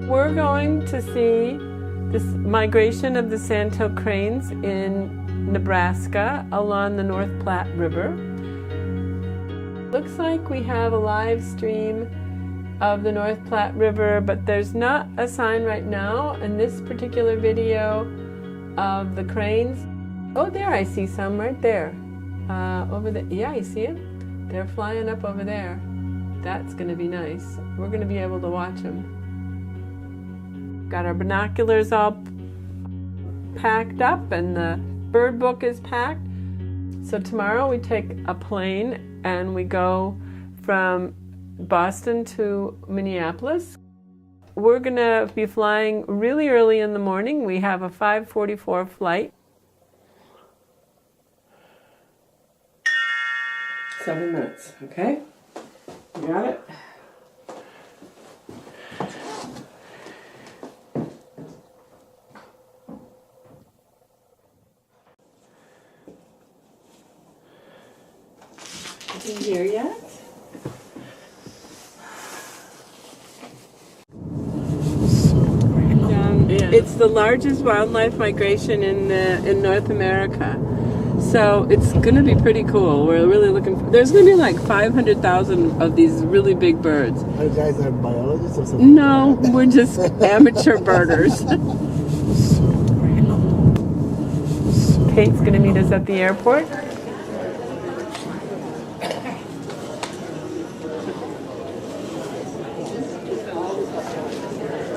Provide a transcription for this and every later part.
We're going to see this migration of the Sandhill cranes in Nebraska along the North Platte River. Looks like we have a live stream of the North Platte River, but there's not a sign right now in this particular video of the cranes. Oh, there, I see some right there. Over there. Yeah, you see it? They're flying up over there. That's going to be nice. We're going to be able to watch them. Got our binoculars all packed up and the bird book is packed. So tomorrow we take a plane and we go from Boston to Minneapolis. We're going to be flying really early in the morning. We have a 5:44 flight. 7 minutes, okay? You got it? Is he here yet? It's the largest wildlife migration in North America. So it's going to be pretty cool. We're really looking for... There's going to be like 500,000 of these really big birds. Are you guys biologists or something? No, we're just amateur birders. Kate's going to meet us at the airport.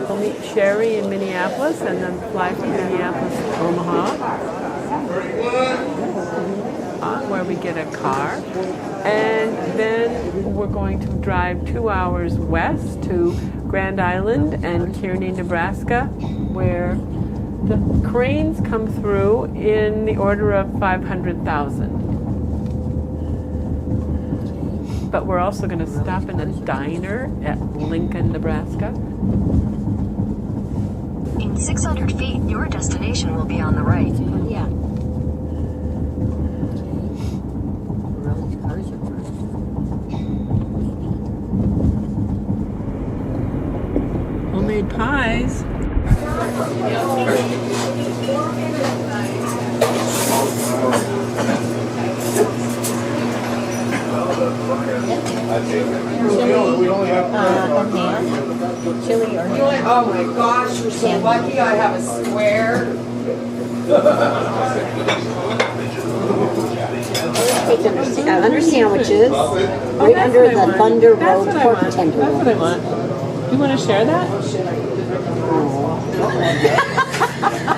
We'll meet Sherry in Minneapolis and then fly from Minneapolis to Omaha, where we get a car. And then we're going to drive 2 hours west to Grand Island and Kearney, Nebraska, where the cranes come through in the order of 500,000. But we're also going to stop in a diner at Lincoln, Nebraska. In 600 feet, your destination will be on the right. Yeah. Homemade pies. Chili or Oh my gosh, you're so lucky I have a square. under sandwiches, right under the Thunder Road pork tender. That's what I want. Do you want to share that?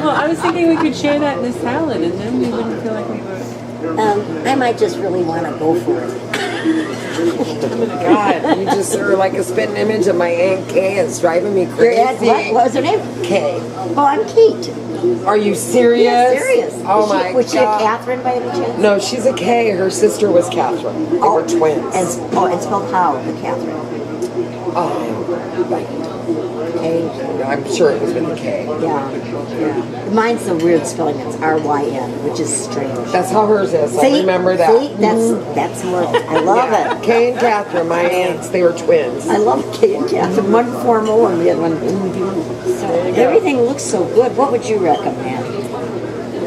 Well, I was thinking we could share that in the salad, and then we wouldn't feel like we were... I might just really want to go for it. God, you just are like a spitting image of my Aunt Kay. It's driving me Your crazy. aunt, what was her name? Kay. Oh, I'm Kate. Are you serious? Yeah, serious. Oh my God. Was she a Catherine by any chance? No, she's a Kay. Her sister was Catherine. They were twins. And spelled how? The Catherine. K. I'm sure it was with a K. Yeah. Mine's the weird spelling. It's R-Y-N, which is strange. That's how hers is. I remember that. See, that's more. I love it. Kay and Catherine, my aunts, they were twins. I love Kay and Catherine. One formal and the other one. So everything looks so good. What would you recommend?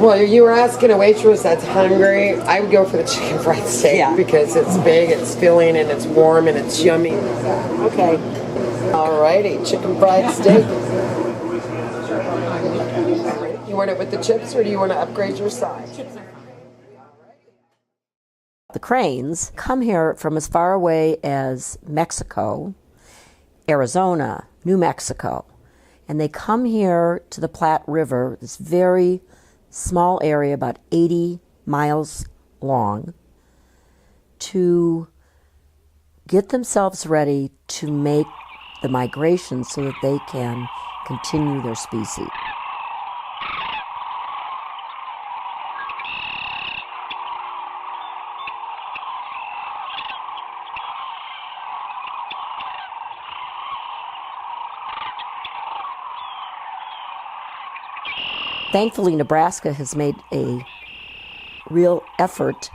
Well, you were asking a waitress that's hungry. I would go for the chicken fried steak because it's big, it's filling, and it's warm, and it's yummy. Okay. Alrighty, chicken fried steak. You want it with the chips, or do you want to upgrade your side? The cranes come here from as far away as Mexico, Arizona, New Mexico, and they come here to the Platte River, this very small area, about 80 miles long, to get themselves ready to make the migration so that they can continue their species. Thankfully, Nebraska has made a real effort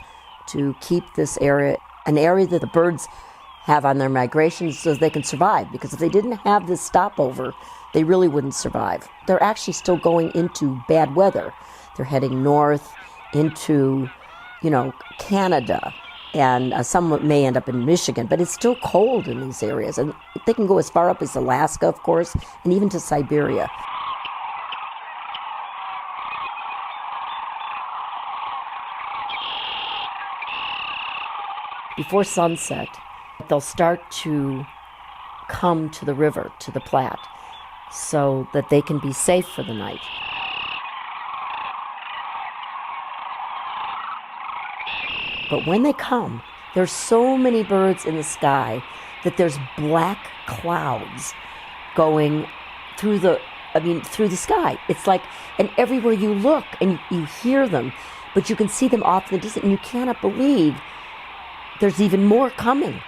to keep this area, an area that the birds have on their migrations so they can survive. Because if they didn't have this stopover, they really wouldn't survive. They're actually still going into bad weather. They're heading north into, Canada. And some may end up in Michigan, but it's still cold in these areas. And they can go as far up as Alaska, of course, and even to Siberia. Before sunset, they'll start to come to the river, to the Platte, so that they can be safe for the night. But when they come, there's so many birds in the sky that there's black clouds going through the sky. It's like, and everywhere you look and you hear them, but you can see them off in the distance, and you cannot believe there's even more coming.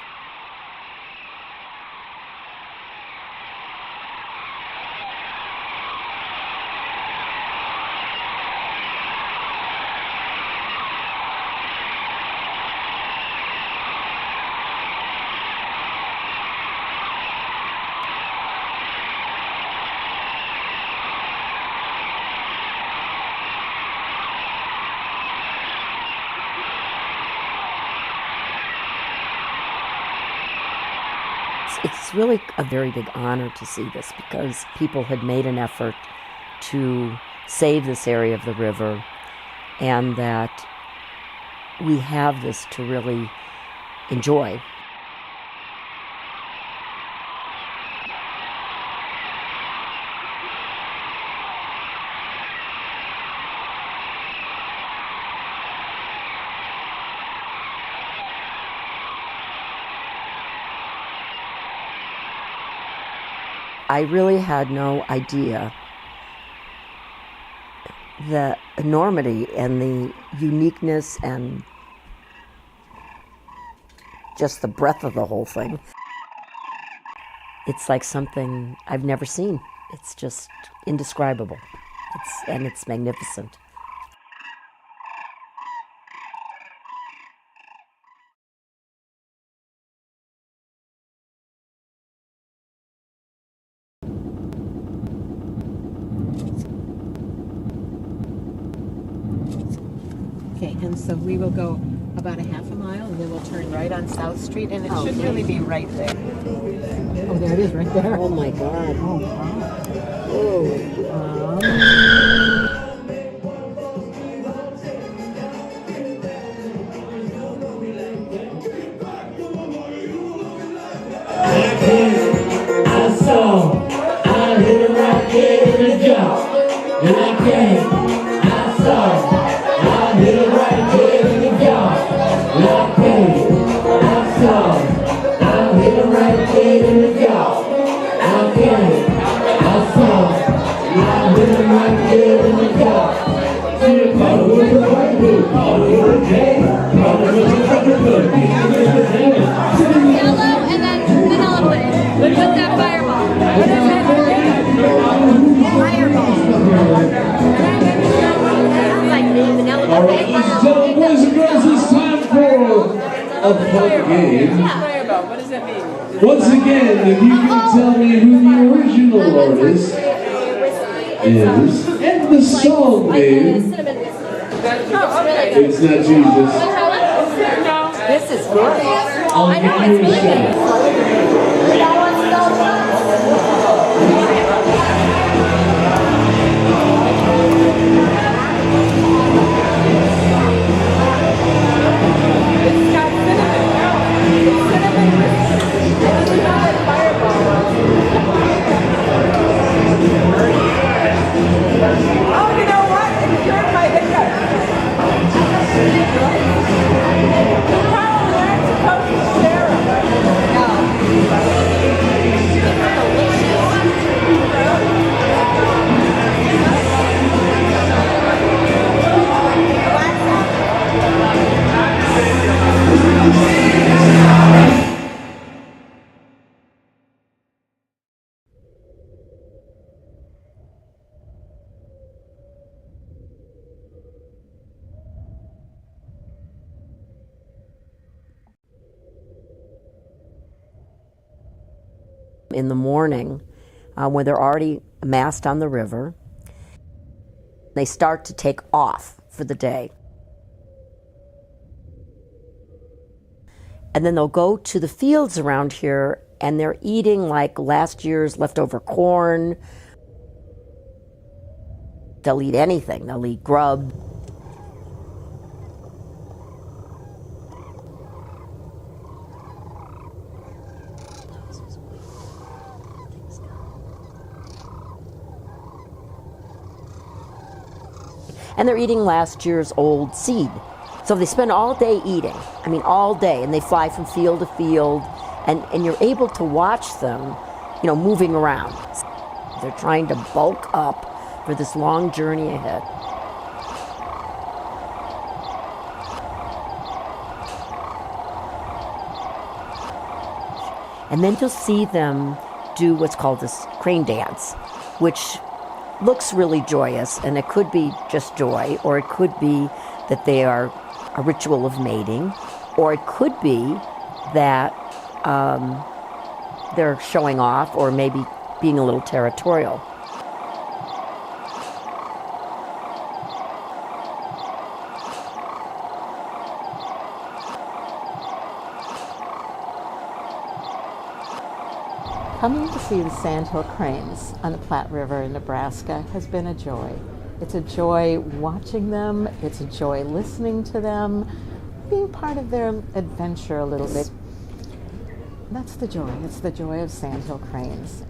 It's really a very big honor to see this, because people had made an effort to save this area of the river, and that we have this to really enjoy. I really had no idea the enormity and the uniqueness and just the breadth of the whole thing. It's like something I've never seen. It's just indescribable. It's magnificent. Okay, and so we will go about a half a mile, and then we'll turn right on South Street, and it should really be right there. Oh, there it is, right there. Oh my God. Oh, wow. I saw, I hit a rocket in the jaw, and I came, I saw, I hit a rocket in the jaw, and I came, I saw, I hit a rocket in the jaw, I came, I saw, I hit a rocket in the jaw. See the color with the white dude, all over the day, color with the fucking good, Yellow and then vanilla pudding. Put that fireball. Fireball. Like vanilla pudding. All right, ladies and gentlemen, boys and girls, it's time for a fun game. Fireball, what does that mean? Once again, if you can tell me who the original artist is and the song name, it's not Jesus. This is good. I'll give you a shot. It's got cinnamon. It's cinnamon. It's not like fireball. Oh, you know what? It cured my hiccups. Probably weren't supposed to share them. in the morning when they're already amassed on the river. They start to take off for the day. And then they'll go to the fields around here and they're eating like last year's leftover corn. They'll eat anything. They'll eat grub. And they're eating last year's old seed. So they spend all day eating, I mean all day, and they fly from field to field, and you're able to watch them, moving around. They're trying to bulk up for this long journey ahead. And then you'll see them do what's called this crane dance, which looks really joyous, and it could be just joy, or it could be that they are a ritual of mating, or it could be that they're showing off, or maybe being a little territorial. Coming to see the Sandhill cranes on the Platte River in Nebraska has been a joy. It's a joy watching them, it's a joy listening to them, being part of their adventure a little bit. That's the joy. It's the joy of Sandhill cranes.